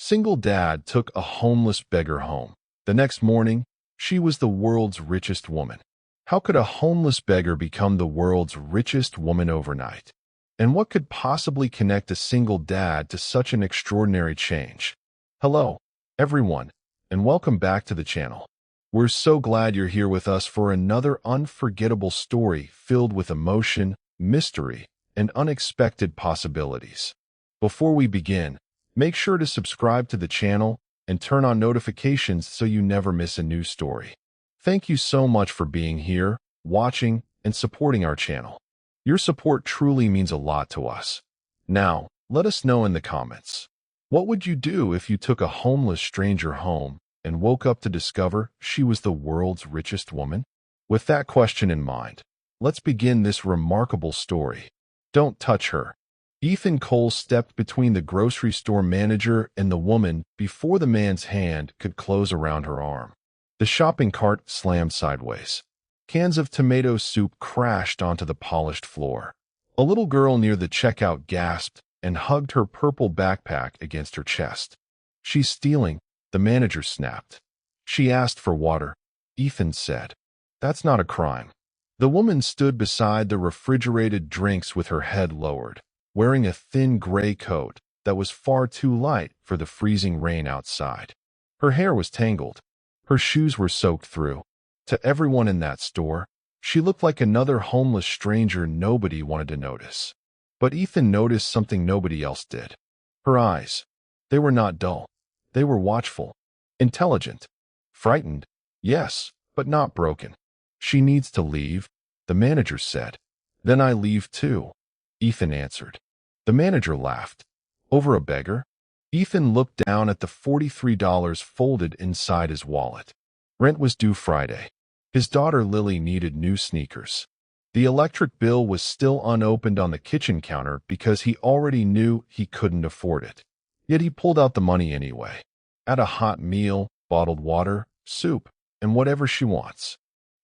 Single dad took a homeless beggar home. The next morning, she was the world's richest woman. How could a homeless beggar become the world's richest woman overnight? And what could possibly connect a single dad to such an extraordinary change? Hello, everyone, and welcome back to the channel. We're so glad you're here with us for another unforgettable story filled with emotion, mystery, and unexpected possibilities. Before we begin, make sure to subscribe to the channel and turn on notifications so you never miss a new story. Thank you so much for being here, watching, and supporting our channel. Your support truly means a lot to us. Now, let us know in the comments. What would you do if you took a homeless stranger home and woke up to discover she was the world's richest woman? With that question in mind, let's begin this remarkable story. Don't touch her. Ethan Cole stepped between the grocery store manager and the woman before the man's hand could close around her arm. The shopping cart slammed sideways. Cans of tomato soup crashed onto the polished floor. A little girl near the checkout gasped and hugged her purple backpack against her chest. "She's stealing," the manager snapped. "She asked for water," Ethan said. "That's not a crime." The woman stood beside the refrigerated drinks with her head lowered, wearing a thin gray coat that was far too light for the freezing rain outside. Her hair was tangled. Her shoes were soaked through. To everyone in that store, she looked like another homeless stranger nobody wanted to notice. But Ethan noticed something nobody else did. Her eyes. They were not dull. They were watchful, intelligent, frightened, yes, but not broken. "She needs to leave," the manager said. "Then I leave too," Ethan answered. The manager laughed. "Over a beggar?" Ethan looked down at the $43 folded inside his wallet. Rent was due Friday. His daughter Lily needed new sneakers. The electric bill was still unopened on the kitchen counter because he already knew he couldn't afford it. Yet he pulled out the money anyway. Add a hot meal, bottled water, soup, and whatever she wants.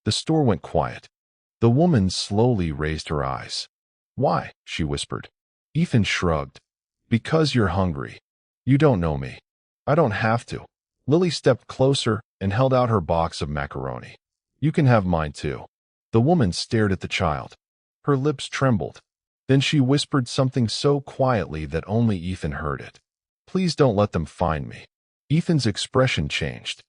The store went quiet. The woman slowly raised her eyes. "Why?" she whispered. Ethan shrugged. "Because you're hungry. You don't know me. I don't have to." Lily stepped closer and held out her box of macaroni. "You can have mine too." The woman stared at the child. Her lips trembled. Then she whispered something so quietly that only Ethan heard it. "Please don't let them find me." Ethan's expression changed.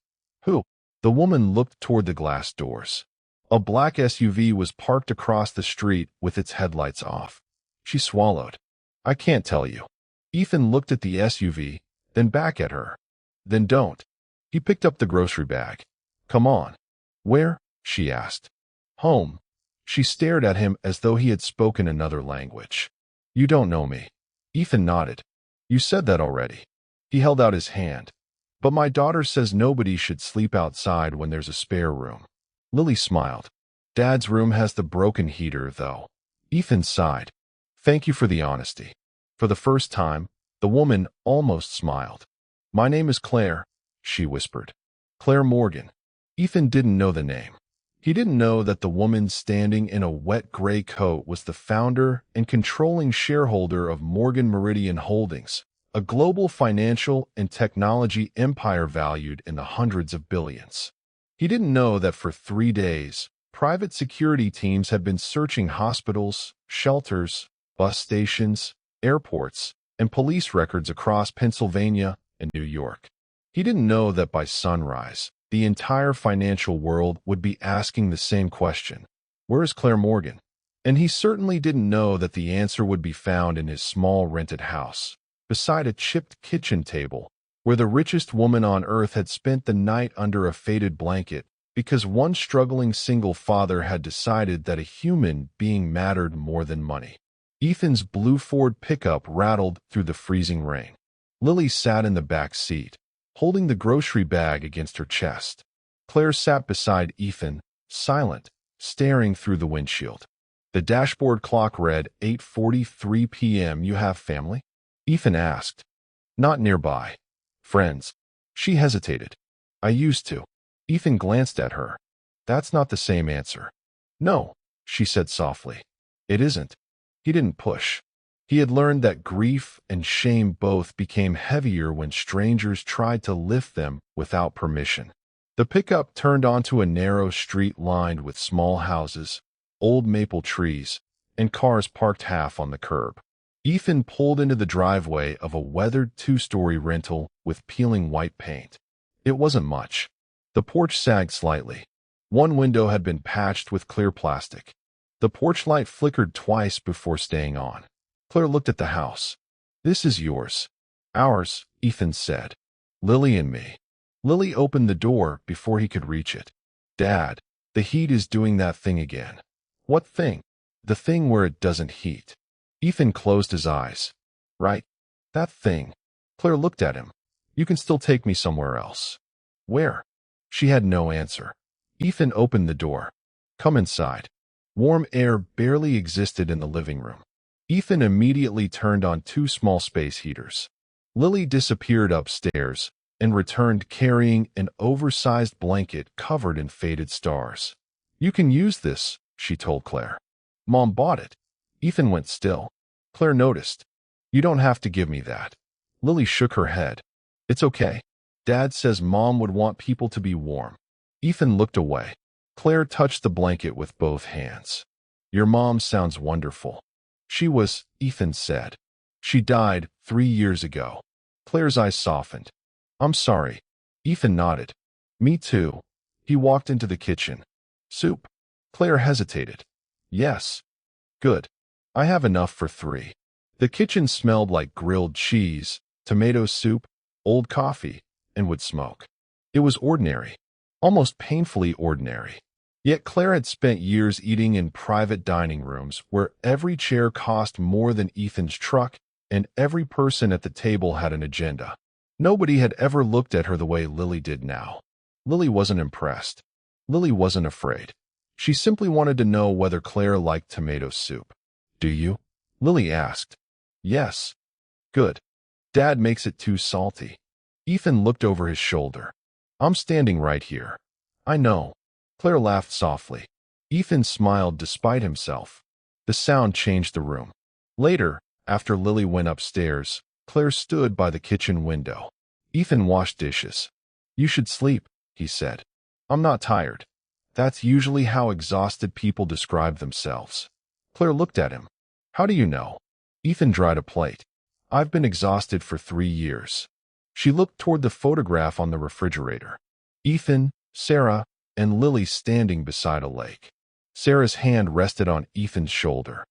"Who?" The woman looked toward the glass doors. A black SUV was parked across the street with its headlights off. She swallowed. "I can't tell you." Ethan looked at the SUV, then back at her. "Then don't." He picked up the grocery bag. "Come on." "Where?" she asked. "Home." She stared at him as though he had spoken another language. "You don't know me." Ethan nodded. "You said that already." He held out his hand. "But my daughter says nobody should sleep outside when there's a spare room." Lily smiled. "Dad's room has the broken heater, though." Ethan sighed. "Thank you for the honesty." For the first time, the woman almost smiled. "My name is Claire," she whispered. "Claire Morgan." Ethan didn't know the name. He didn't know that the woman standing in a wet gray coat was the founder and controlling shareholder of Morgan Meridian Holdings, a global financial and technology empire valued in the hundreds of billions. He didn't know that for 3 days, private security teams had been searching hospitals, shelters, bus stations, airports, and police records across Pennsylvania and New York. He didn't know that by sunrise, the entire financial world would be asking the same question: where is Claire Morgan? And he certainly didn't know that the answer would be found in his small rented house, beside a chipped kitchen table, where the richest woman on earth had spent the night under a faded blanket because one struggling single father had decided that a human being mattered more than money. Ethan's blue Ford pickup rattled through the freezing rain. Lily sat in the back seat, holding the grocery bag against her chest. Claire sat beside Ethan, silent, staring through the windshield. The dashboard clock read 8:43 p.m. "You have family?" Ethan asked. "Not nearby. Friends." She hesitated. "I used to." Ethan glanced at her. "That's not the same answer." "No," she said softly. "It isn't." He didn't push. He had learned that grief and shame both became heavier when strangers tried to lift them without permission. The pickup turned onto a narrow street lined with small houses, old maple trees, and cars parked half on the curb. Ethan pulled into the driveway of a weathered two-story rental with peeling white paint. It wasn't much. The porch sagged slightly. One window had been patched with clear plastic. The porch light flickered twice before staying on. Claire looked at the house. "This is yours." "Ours," Ethan said. "Lily and me." Lily opened the door before he could reach it. "Dad, the heat is doing that thing again." "What thing?" "The thing where it doesn't heat." Ethan closed his eyes. "Right. That thing." Claire looked at him. "You can still take me somewhere else." "Where?" She had no answer. Ethan opened the door. "Come inside." Warm air barely existed in the living room. Ethan immediately turned on two small space heaters. Lily disappeared upstairs and returned carrying an oversized blanket covered in faded stars. "You can use this," she told Claire. "Mom bought it." Ethan went still. Claire noticed. "You don't have to give me that." Lily shook her head. "It's okay. Dad says Mom would want people to be warm." Ethan looked away. Claire touched the blanket with both hands. "Your mom sounds wonderful." "She was," Ethan said. "She died 3 years ago." Claire's eyes softened. "I'm sorry." Ethan nodded. "Me too." He walked into the kitchen. "Soup?" Claire hesitated. "Yes." "Good. I have enough for 3. The kitchen smelled like grilled cheese, tomato soup, old coffee, and wood smoke. It was ordinary, almost painfully ordinary. Yet Claire had spent years eating in private dining rooms where every chair cost more than Ethan's truck and every person at the table had an agenda. Nobody had ever looked at her the way Lily did now. Lily wasn't impressed. Lily wasn't afraid. She simply wanted to know whether Claire liked tomato soup. "Do you?" Lily asked. "Yes." "Good. Dad makes it too salty." Ethan looked over his shoulder. "I'm standing right here." "I know." Claire laughed softly. Ethan smiled despite himself. The sound changed the room. Later, after Lily went upstairs, Claire stood by the kitchen window. Ethan washed dishes. "You should sleep," he said. "I'm not tired." That's usually how exhausted people describe themselves. Claire looked at him. "How do you know?" Ethan dried a plate. "I've been exhausted for 3 years." She looked toward the photograph on the refrigerator. Ethan, Sarah, and Lily standing beside a lake. Sarah's hand rested on Ethan's shoulder.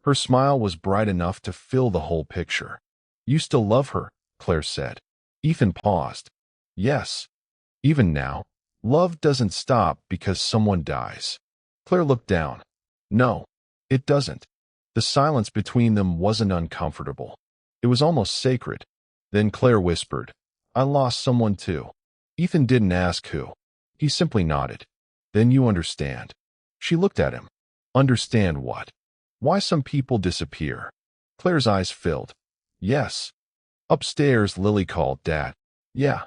Her smile was bright enough to fill the whole picture. "You still love her," Claire said. Ethan paused. "Yes. Even now, love doesn't stop because someone dies." Claire looked down. "No, it doesn't." The silence between them wasn't uncomfortable. It was almost sacred. Then Claire whispered, "I lost someone too." Ethan didn't ask who. He simply nodded. "Then you understand." She looked at him. "Understand what?" "Why some people disappear." Claire's eyes filled. "Yes." Upstairs, Lily called, "Dad." "Yeah."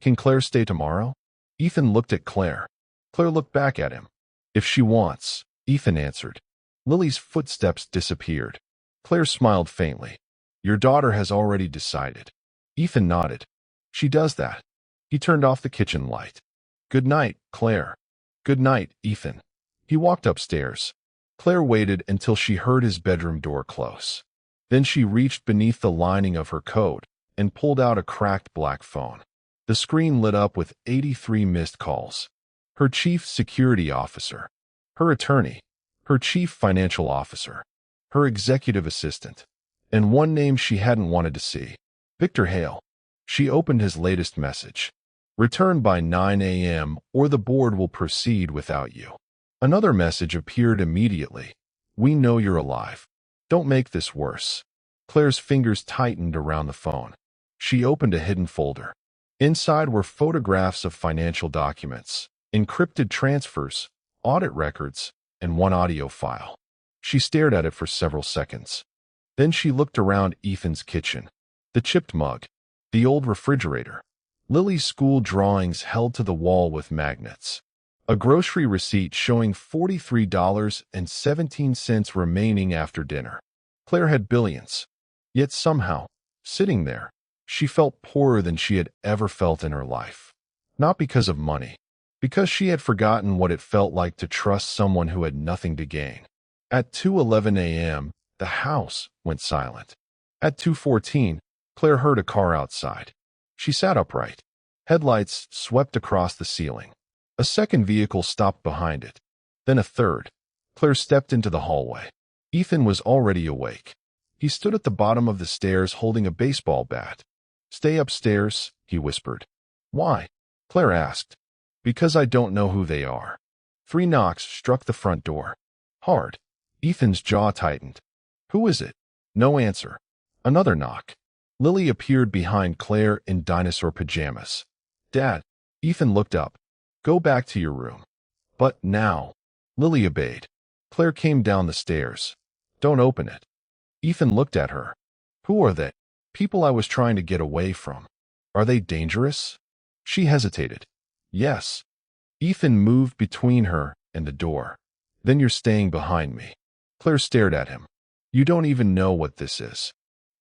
"Can Claire stay tomorrow?" Ethan looked at Claire. Claire looked back at him. "If she wants," Ethan answered. Lily's footsteps disappeared. Claire smiled faintly. "Your daughter has already decided." Ethan nodded. "She does that." He turned off the kitchen light. "Good night, Claire." "Good night, Ethan." He walked upstairs. Claire waited until she heard his bedroom door close. Then she reached beneath the lining of her coat and pulled out a cracked black phone. The screen lit up with 83 missed calls. Her chief security officer, her attorney, her chief financial officer, her executive assistant, and one name she hadn't wanted to see, Victor Hale. She opened his latest message. "Return by 9 a.m. or the board will proceed without you." Another message appeared immediately. "We know you're alive. Don't make this worse." Claire's fingers tightened around the phone. She opened a hidden folder. Inside were photographs of financial documents, encrypted transfers, audit records, and one audio file. She stared at it for several seconds. Then she looked around Ethan's kitchen. The chipped mug, the old refrigerator, Lily's school drawings held to the wall with magnets, a grocery receipt showing $43.17 remaining after dinner. Claire had billions. Yet somehow, sitting there, she felt poorer than she had ever felt in her life. Not because of money, because she had forgotten what it felt like to trust someone who had nothing to gain. At 2:11 a.m., the house went silent. At 2:14, Claire heard a car outside. She sat upright. Headlights swept across the ceiling. A second vehicle stopped behind it. Then a third. Claire stepped into the hallway. Ethan was already awake. He stood at the bottom of the stairs holding a baseball bat. "Stay upstairs," he whispered. "Why?" Claire asked. "Because I don't know who they are." 3 knocks struck the front door. Hard. Ethan's jaw tightened. "Who is it?" No answer. Another knock. Lily appeared behind Claire in dinosaur pajamas. "Dad." Ethan looked up. "Go back to your room." "But now." Lily obeyed. Claire came down the stairs. "Don't open it." Ethan looked at her. "Who are they?" "People I was trying to get away from." "Are they dangerous?" She hesitated. "Yes." Ethan moved between her and the door. "Then you're staying behind me." Claire stared at him. "You don't even know what this is."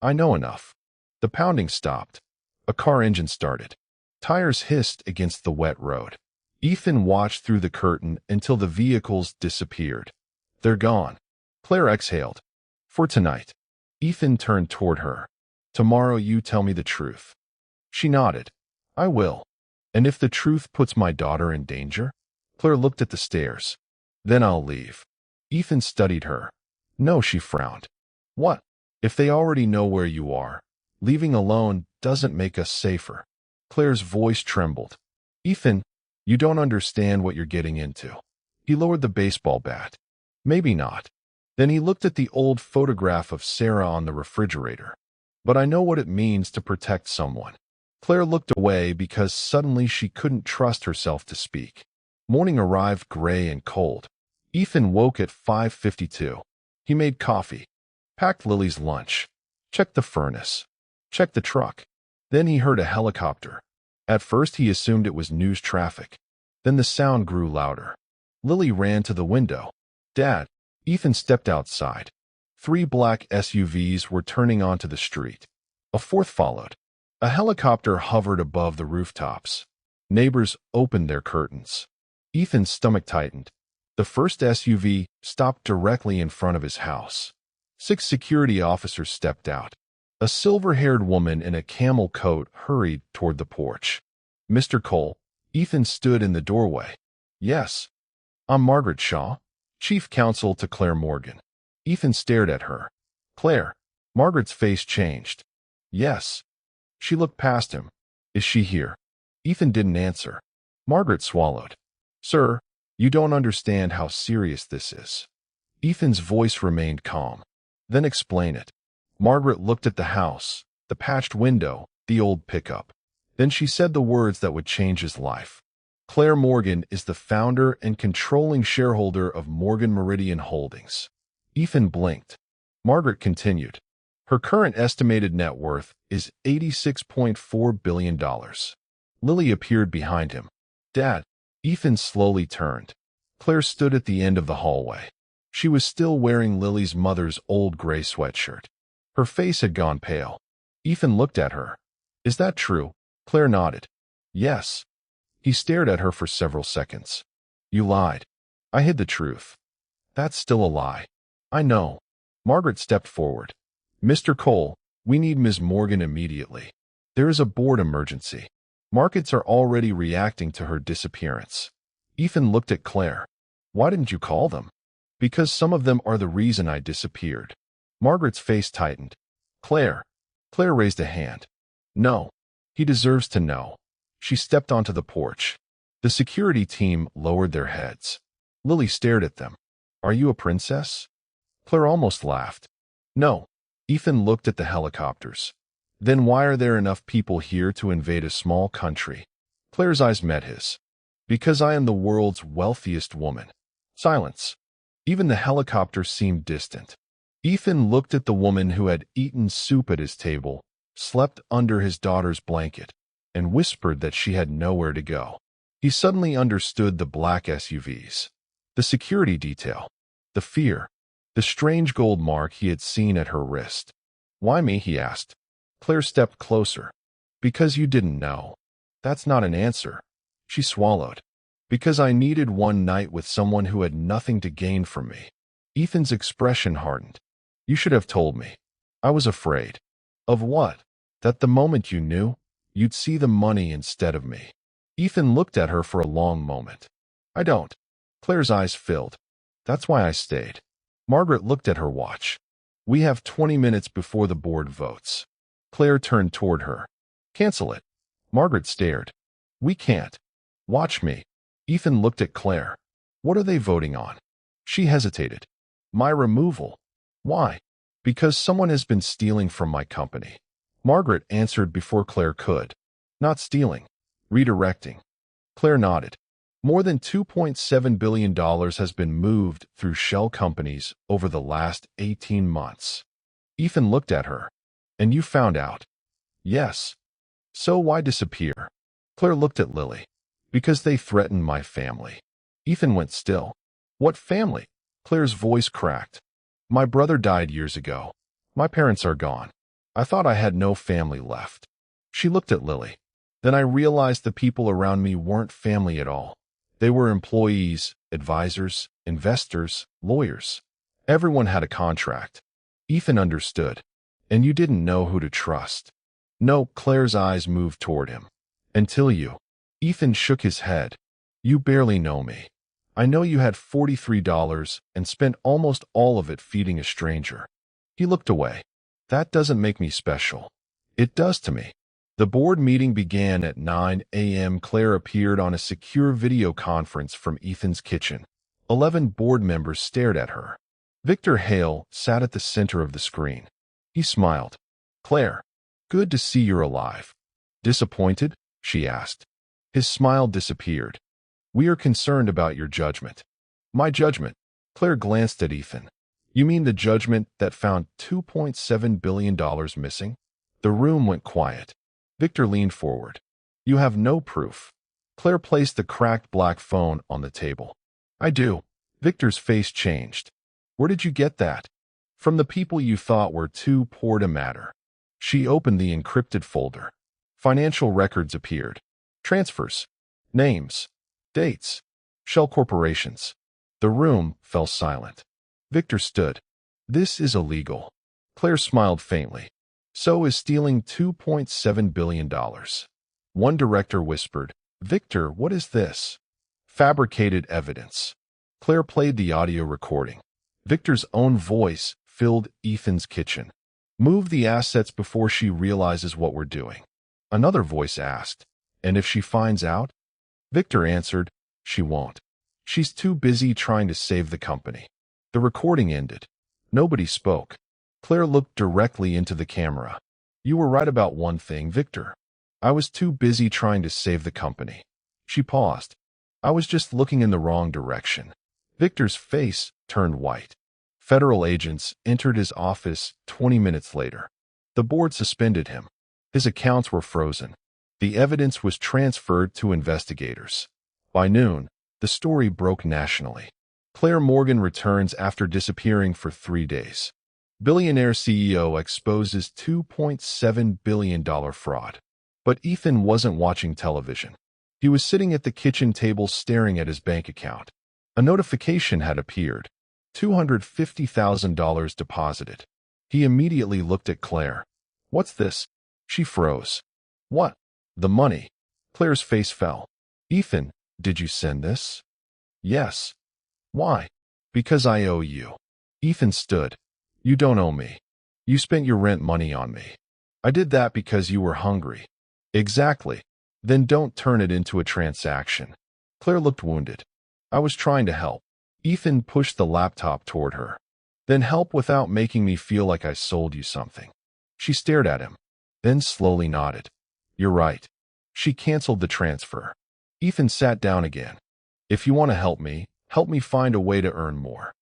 "I know enough." The pounding stopped. A car engine started. Tires hissed against the wet road. Ethan watched through the curtain until the vehicles disappeared. "They're gone." Claire exhaled. "For tonight." Ethan turned toward her. "Tomorrow you tell me the truth." She nodded. "I will." "And if the truth puts my daughter in danger?" Claire looked at the stairs. "Then I'll leave." Ethan studied her. "No," she frowned. "What?" "If they already know where you are, leaving alone doesn't make us safer." Claire's voice trembled. "Ethan, you don't understand what you're getting into." He lowered the baseball bat. "Maybe not." Then he looked at the old photograph of Sarah on the refrigerator. "But I know what it means to protect someone." Claire looked away because suddenly she couldn't trust herself to speak. Morning arrived gray and cold. Ethan woke at 5:52. He made coffee, packed Lily's lunch, checked the furnace, checked the truck. Then he heard a helicopter. At first he assumed it was news traffic. Then the sound grew louder. Lily ran to the window. "Dad." Ethan stepped outside. 3 black SUVs were turning onto the street. A fourth followed. A helicopter hovered above the rooftops. Neighbors opened their curtains. Ethan's stomach tightened. The first SUV stopped directly in front of his house. 6 security officers stepped out. A silver-haired woman in a camel coat hurried toward the porch. "Mr. Cole." Ethan stood in the doorway. "Yes." "I'm Margaret Shaw, Chief Counsel to Claire Morgan." Ethan stared at her. "Claire." Margaret's face changed. "Yes." She looked past him. "Is she here?" Ethan didn't answer. Margaret swallowed. "Sir, you don't understand how serious this is." Ethan's voice remained calm. "Then explain it." Margaret looked at the house, the patched window, the old pickup. Then she said the words that would change his life. "Claire Morgan is the founder and controlling shareholder of Morgan Meridian Holdings." Ethan blinked. Margaret continued. "Her current estimated net worth is $86.4 billion. Lily appeared behind him. "Dad." Ethan slowly turned. Claire stood at the end of the hallway. She was still wearing Lily's mother's old gray sweatshirt. Her face had gone pale. Ethan looked at her. "Is that true?" Claire nodded. "Yes." He stared at her for several seconds. "You lied." "I hid the truth." "That's still a lie." "I know." Margaret stepped forward. "Mr. Cole, we need Ms. Morgan immediately. There is a board emergency. Markets are already reacting to her disappearance." Ethan looked at Claire. "Why didn't you call them?" "Because some of them are the reason I disappeared." Margaret's face tightened. "Claire." Claire raised a hand. "No. He deserves to know." She stepped onto the porch. The security team lowered their heads. Lily stared at them. "Are you a princess?" Claire almost laughed. "No." Ethan looked at the helicopters. "Then why are there enough people here to invade a small country?" Claire's eyes met his. "Because I am the world's wealthiest woman." Silence. Even the helicopter seemed distant. Ethan looked at the woman who had eaten soup at his table, slept under his daughter's blanket, and whispered that she had nowhere to go. He suddenly understood the black SUVs, the security detail, the fear. the strange gold mark he had seen at her wrist. "Why me?" he asked. Claire stepped closer. "Because you didn't know." "That's not an answer." She swallowed. "Because I needed one night with someone who had nothing to gain from me." Ethan's expression hardened. "You should have told me." "I was afraid." "Of what?" "That the moment you knew, you'd see the money instead of me." Ethan looked at her for a long moment. "I don't." Claire's eyes filled. "That's why I stayed." Margaret looked at her watch. "We have 20 minutes before the board votes." Claire turned toward her. "Cancel it." Margaret stared. "We can't." "Watch me." Ethan looked at Claire. "What are they voting on?" She hesitated. "My removal." "Why?" "Because someone has been stealing from my company." Margaret answered before Claire could. "Not stealing. Redirecting." Claire nodded. "More than $2.7 billion has been moved through shell companies over the last 18 months. Ethan looked at her. "And you found out?" "Yes." "So why disappear?" Claire looked at Lily. "Because they threatened my family." Ethan went still. "What family?" Claire's voice cracked. "My brother died years ago. My parents are gone. I thought I had no family left." She looked at Lily. "Then I realized the people around me weren't family at all. They were employees, advisors, investors, lawyers. Everyone had a contract." Ethan understood. "And you didn't know who to trust." "No." Claire's eyes moved toward him. "Until you." Ethan shook his head. "You barely know me. I know you had $43 and spent almost all of it feeding a stranger." He looked away. "That doesn't make me special." "It does to me." The board meeting began at 9 a.m. Claire appeared on a secure video conference from Ethan's kitchen. 11 board members stared at her. Victor Hale sat at the center of the screen. He smiled. "Claire, good to see you're alive." "Disappointed?" she asked. His smile disappeared. "We are concerned about your judgment." "My judgment?" Claire glanced at Ethan. "You mean the judgment that found $2.7 billion missing?" The room went quiet. Victor leaned forward. "You have no proof." Claire placed the cracked black phone on the table. "I do." Victor's face changed. "Where did you get that?" "From the people you thought were too poor to matter." She opened the encrypted folder. Financial records appeared. Transfers. Names. Dates. Shell corporations. The room fell silent. Victor stood. "This is illegal." Claire smiled faintly. "So is stealing $2.7 billion. One director whispered, "Victor, what is this?" "Fabricated evidence." Claire played the audio recording. Victor's own voice filled Ethan's kitchen. "Move the assets before she realizes what we're doing." Another voice asked, "And if she finds out?" Victor answered, "She won't. She's too busy trying to save the company." The recording ended. Nobody spoke. Claire looked directly into the camera. "You were right about one thing, Victor. I was too busy trying to save the company." She paused. "I was just looking in the wrong direction." Victor's face turned white. Federal agents entered his office 20 minutes later. The board suspended him. His accounts were frozen. The evidence was transferred to investigators. By noon, the story broke nationally. Claire Morgan returns after disappearing for 3 days. Billionaire CEO exposes $2.7 billion fraud. But Ethan wasn't watching television. He was sitting at the kitchen table staring at his bank account. A notification had appeared. $250,000 deposited. He immediately looked at Claire. "What's this?" She froze. "What?" "The money." Claire's face fell. "Ethan, did you send this?" "Yes." "Why?" "Because I owe you." Ethan stood. "You don't owe me. You spent your rent money on me." "I did that because you were hungry." "Exactly. Then don't turn it into a transaction." Claire looked wounded. "I was trying to help." Ethan pushed the laptop toward her. "Then help without making me feel like I sold you something." She stared at him, then slowly nodded. "You're right." She canceled the transfer. Ethan sat down again. "If you want to help me find a way to earn more."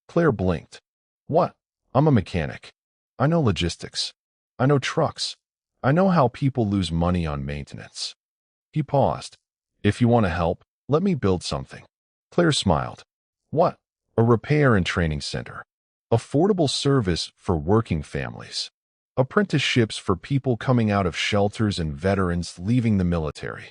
Claire blinked. "What?" "I'm a mechanic. I know logistics. I know trucks. I know how people lose money on maintenance." He paused. "If you want to help, let me build something." Claire smiled. "What?" "A repair and training center. affordable service for working families, apprenticeships for people coming out of shelters and veterans leaving the military.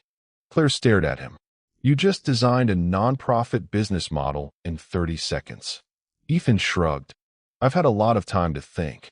Claire stared at him. You just designed a non-profit business model in 30 seconds. Ethan shrugged. I've had a lot of time to think.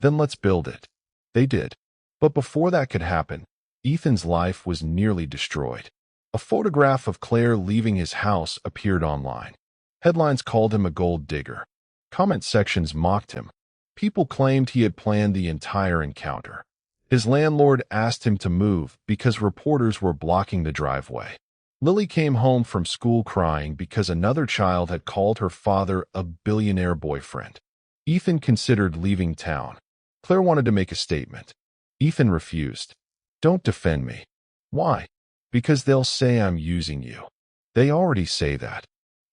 Then let's build it. They did. But before that could happen, Ethan's life was nearly destroyed. A photograph of Claire leaving his house appeared online. Headlines called him a gold digger. Comment sections mocked him. People claimed he had planned the entire encounter. His landlord asked him to move because reporters were blocking the driveway. Lily came home from school crying because another child had called her father a billionaire boyfriend. Ethan considered leaving town. Claire wanted to make a statement. Ethan refused. Don't defend me. Why? Because they'll say I'm using you. They already say that.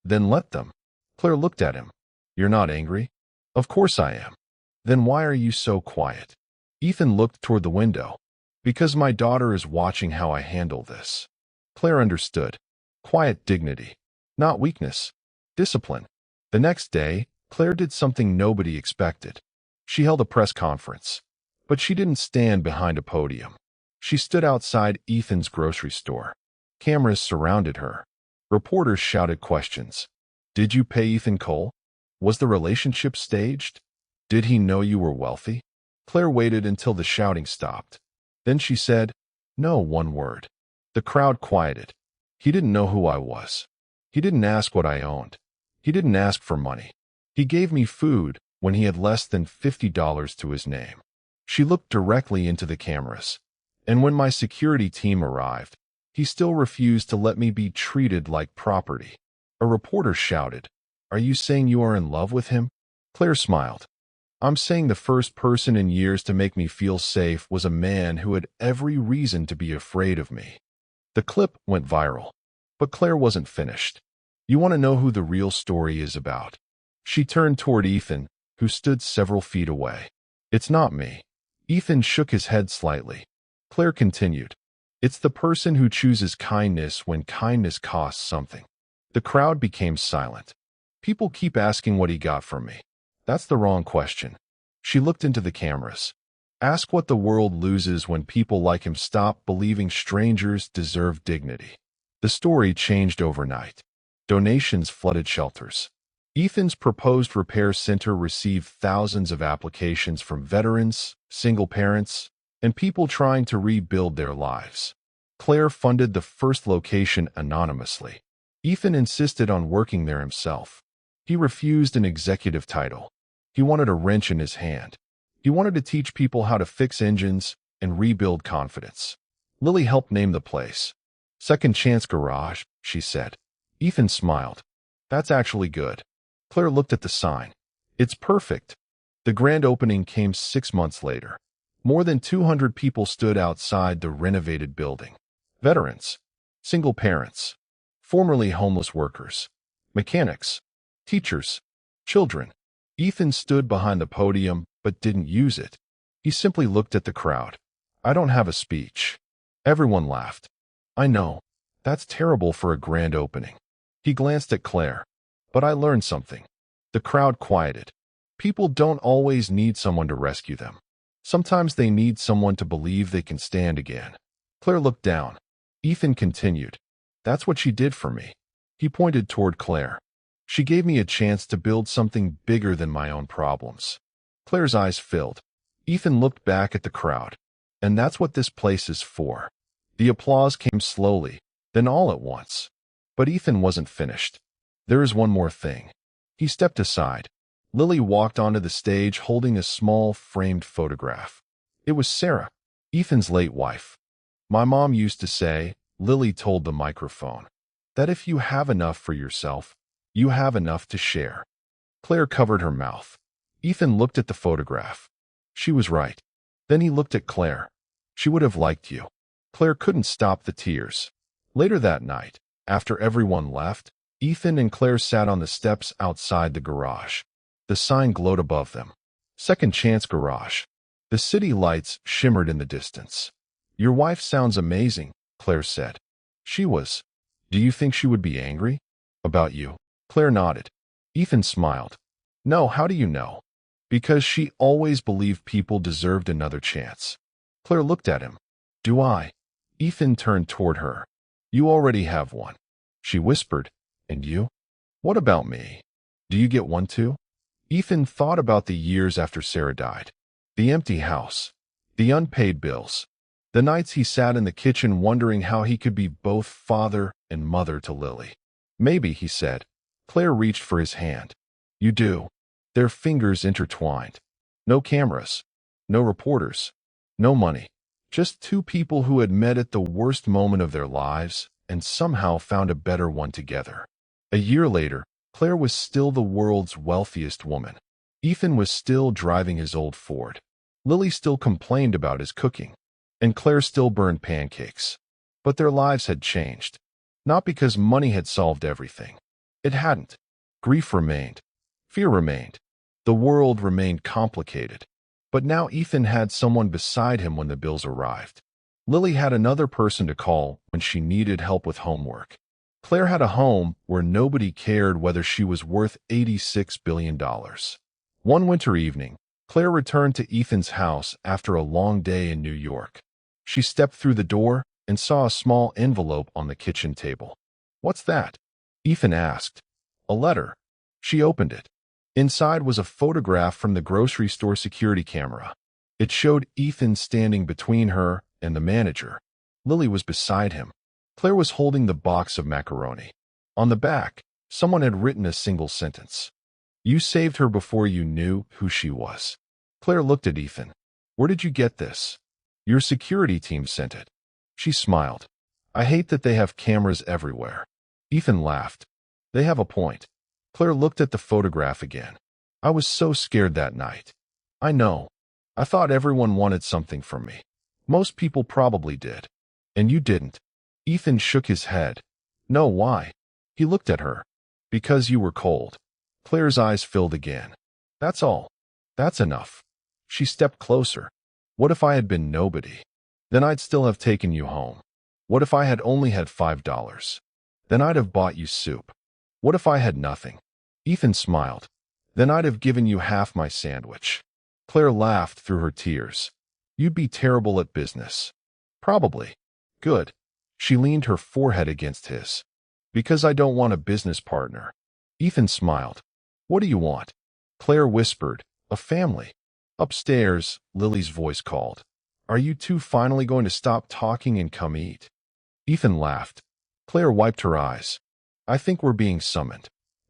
Then let them. Claire looked at him. You're not angry? Of course I am. Then why are you so quiet? Ethan looked toward the window. Because my daughter is watching how I handle this. Claire understood. Quiet dignity. Not weakness. Discipline. The next day, Claire did something nobody expected. She held a press conference. But she didn't stand behind a podium. She stood outside Ethan's grocery store. Cameras surrounded her. Reporters shouted questions. Did you pay Ethan Cole? Was the relationship staged? Did he know you were wealthy? Claire waited until the shouting stopped. Then she said, no, one word. The crowd quieted. He didn't know who I was. He didn't ask what I owned. He didn't ask for money. He gave me food when he had less than $50 to his name. She looked directly into the cameras. And when my security team arrived, he still refused to let me be treated like property. A reporter shouted, are you saying you are in love with him? Claire smiled. I'm saying the first person in years to make me feel safe was a man who had every reason to be afraid of me. The clip went viral. But Claire wasn't finished. You want to know who the real story is about? She turned toward Ethan, who stood several feet away. It's not me. Ethan shook his head slightly. Claire continued. It's the person who chooses kindness when kindness costs something. The crowd became silent. People keep asking what he got from me. That's the wrong question. She looked into the cameras. Ask what the world loses when people like him stop believing strangers deserve dignity. The story changed overnight. Donations flooded shelters. Ethan's proposed repair center received thousands of applications from veterans, single parents, and people trying to rebuild their lives. Claire funded the first location anonymously. Ethan insisted on working there himself. He refused an executive title. He wanted a wrench in his hand. He wanted to teach people how to fix engines and rebuild confidence. Lily helped name the place. Second Chance Garage, she said. Ethan smiled. That's actually good. Claire looked at the sign. It's perfect. The grand opening came 6 months later. More than 200 people stood outside the renovated building. Veterans, single parents, formerly homeless workers, mechanics, teachers, children. Ethan stood behind the podium but didn't use it. He simply looked at the crowd. I don't have a speech. Everyone laughed. I know. That's terrible for a grand opening. He glanced at Claire. But I learned something. The crowd quieted. People don't always need someone to rescue them. Sometimes they need someone to believe they can stand again. Claire looked down. Ethan continued. That's what she did for me. He pointed toward Claire. She gave me a chance to build something bigger than my own problems. Claire's eyes filled. Ethan looked back at the crowd. And that's what this place is for. The applause came slowly, then all at once. But Ethan wasn't finished. There is one more thing. He stepped aside. Lily walked onto the stage holding a small, framed photograph. It was Sarah, Ethan's late wife. My mom used to say, Lily told the microphone, that if you have enough for yourself, you have enough to share. Claire covered her mouth. Ethan looked at the photograph. She was right. Then he looked at Claire. She would have liked you. Claire couldn't stop the tears. Later that night, after everyone left, Ethan and Claire sat on the steps outside the garage. The sign glowed above them. Second Chance Garage. The city lights shimmered in the distance. Your wife sounds amazing, Claire said. She was. Do you think she would be angry? About you? Claire nodded. Ethan smiled. No, how do you know? Because she always believed people deserved another chance. Claire looked at him. Do I? Ethan turned toward her. You already have one. She whispered. And you? What about me? Do you get one too? Ethan thought about the years after Sarah died. The empty house. The unpaid bills. The nights he sat in the kitchen wondering how he could be both father and mother to Lily. Maybe, he said. Claire reached for his hand. You do. Their fingers intertwined. No cameras. No reporters. No money. Just two people who had met at the worst moment of their lives and somehow found a better one together. A year later, Claire was still the world's wealthiest woman. Ethan was still driving his old Ford. Lily still complained about his cooking. And Claire still burned pancakes. But their lives had changed. Not because money had solved everything. It hadn't. Grief remained. Fear remained. The world remained complicated. But now Ethan had someone beside him when the bills arrived. Lily had another person to call when she needed help with homework. Claire had a home where nobody cared whether she was worth $86 billion. One winter evening, Claire returned to Ethan's house after a long day in New York. She stepped through the door and saw a small envelope on the kitchen table. What's that? Ethan asked. A letter. She opened it. Inside was a photograph from the grocery store security camera. It showed Ethan standing between her and the manager. Lily was beside him. Claire was holding the box of macaroni. On the back, someone had written a single sentence. You saved her before you knew who she was. Claire looked at Ethan. Where did you get this? Your security team sent it. She smiled. I hate that they have cameras everywhere. Ethan laughed. They have a point. Claire looked at the photograph again. I was so scared that night. I know. I thought everyone wanted something from me. Most people probably did. And you didn't. Ethan shook his head. No, why? He looked at her. Because you were cold. Claire's eyes filled again. That's all. That's enough. She stepped closer. What if I had been nobody? Then I'd still have taken you home. What if I had only had $5? Then I'd have bought you soup. What if I had nothing? Ethan smiled. Then I'd have given you half my sandwich. Claire laughed through her tears. You'd be terrible at business. Probably. Good. She leaned her forehead against his. Because I don't want a business partner. Ethan smiled. What do you want? Claire whispered. A family. Upstairs, Lily's voice called. Are you two finally going to stop talking and come eat? Ethan laughed. Claire wiped her eyes. I think we're being summoned.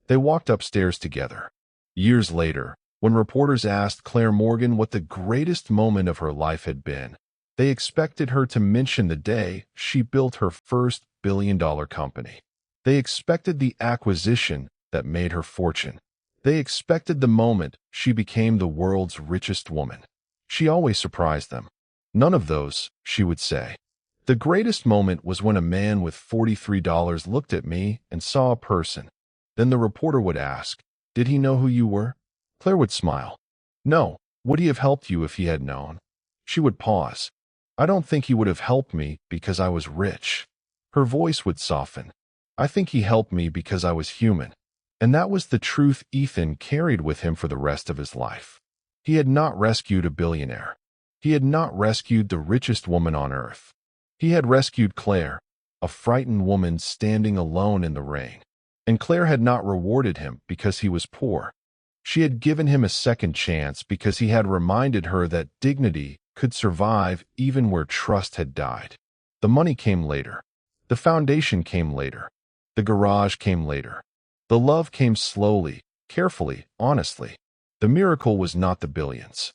They walked upstairs together. Years later, when reporters asked Claire Morgan what the greatest moment of her life had been, they expected her to mention the day she built her first billion-dollar company. They expected the acquisition that made her fortune. They expected the moment she became the world's richest woman. She always surprised them. None of those, she would say. The greatest moment was when a man with $43 looked at me and saw a person. Then the reporter would ask, did he know who you were? Claire would smile. No, would he have helped you if he had known? She would pause. I don't think he would have helped me because I was rich. Her voice would soften. I think he helped me because I was human. And that was the truth Ethan carried with him for the rest of his life. He had not rescued a billionaire. He had not rescued the richest woman on earth. He had rescued Claire, a frightened woman standing alone in the rain. And Claire had not rewarded him because he was poor. She had given him a second chance because he had reminded her that dignity could survive even where trust had died. The money came later. The foundation came later. The garage came later. The love came slowly, carefully, honestly. The miracle was not the billions.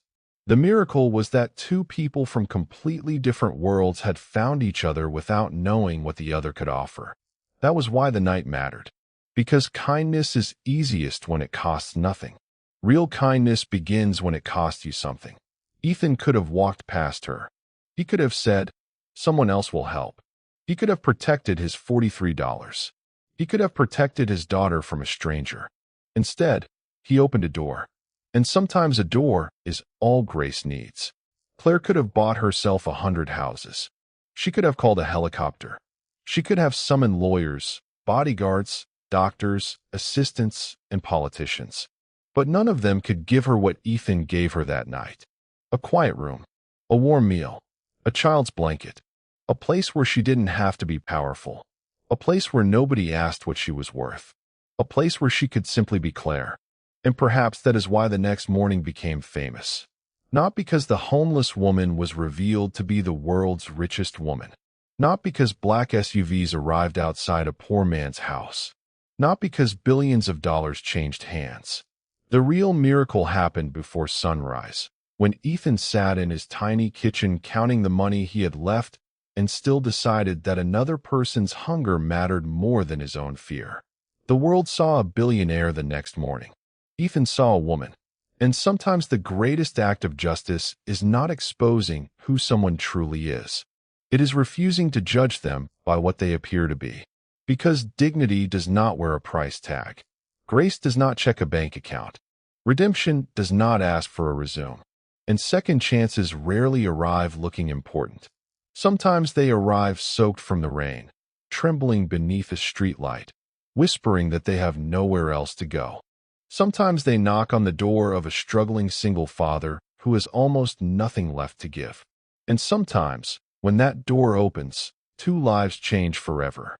The miracle was that two people from completely different worlds had found each other without knowing what the other could offer. That was why the night mattered. Because kindness is easiest when it costs nothing. Real kindness begins when it costs you something. Ethan could have walked past her. He could have said, someone else will help. He could have protected his $43. He could have protected his daughter from a stranger. Instead, he opened a door. And sometimes a door is all grace needs. Claire could have bought herself 100 houses. She could have called a helicopter. She could have summoned lawyers, bodyguards, doctors, assistants, and politicians. But none of them could give her what Ethan gave her that night. A quiet room, a warm meal, a child's blanket, a place where she didn't have to be powerful, a place where nobody asked what she was worth, a place where she could simply be Claire. And perhaps that is why the next morning became famous. Not because the homeless woman was revealed to be the world's richest woman. Not because black SUVs arrived outside a poor man's house. Not because billions of dollars changed hands. The real miracle happened before sunrise, when Ethan sat in his tiny kitchen counting the money he had left and still decided that another person's hunger mattered more than his own fear. The world saw a billionaire the next morning. Ethan saw a woman. And sometimes the greatest act of justice is not exposing who someone truly is. It is refusing to judge them by what they appear to be. Because dignity does not wear a price tag. Grace does not check a bank account. Redemption does not ask for a resume. And second chances rarely arrive looking important. Sometimes they arrive soaked from the rain, trembling beneath a streetlight, whispering that they have nowhere else to go. Sometimes they knock on the door of a struggling single father who has almost nothing left to give. And sometimes, when that door opens, two lives change forever.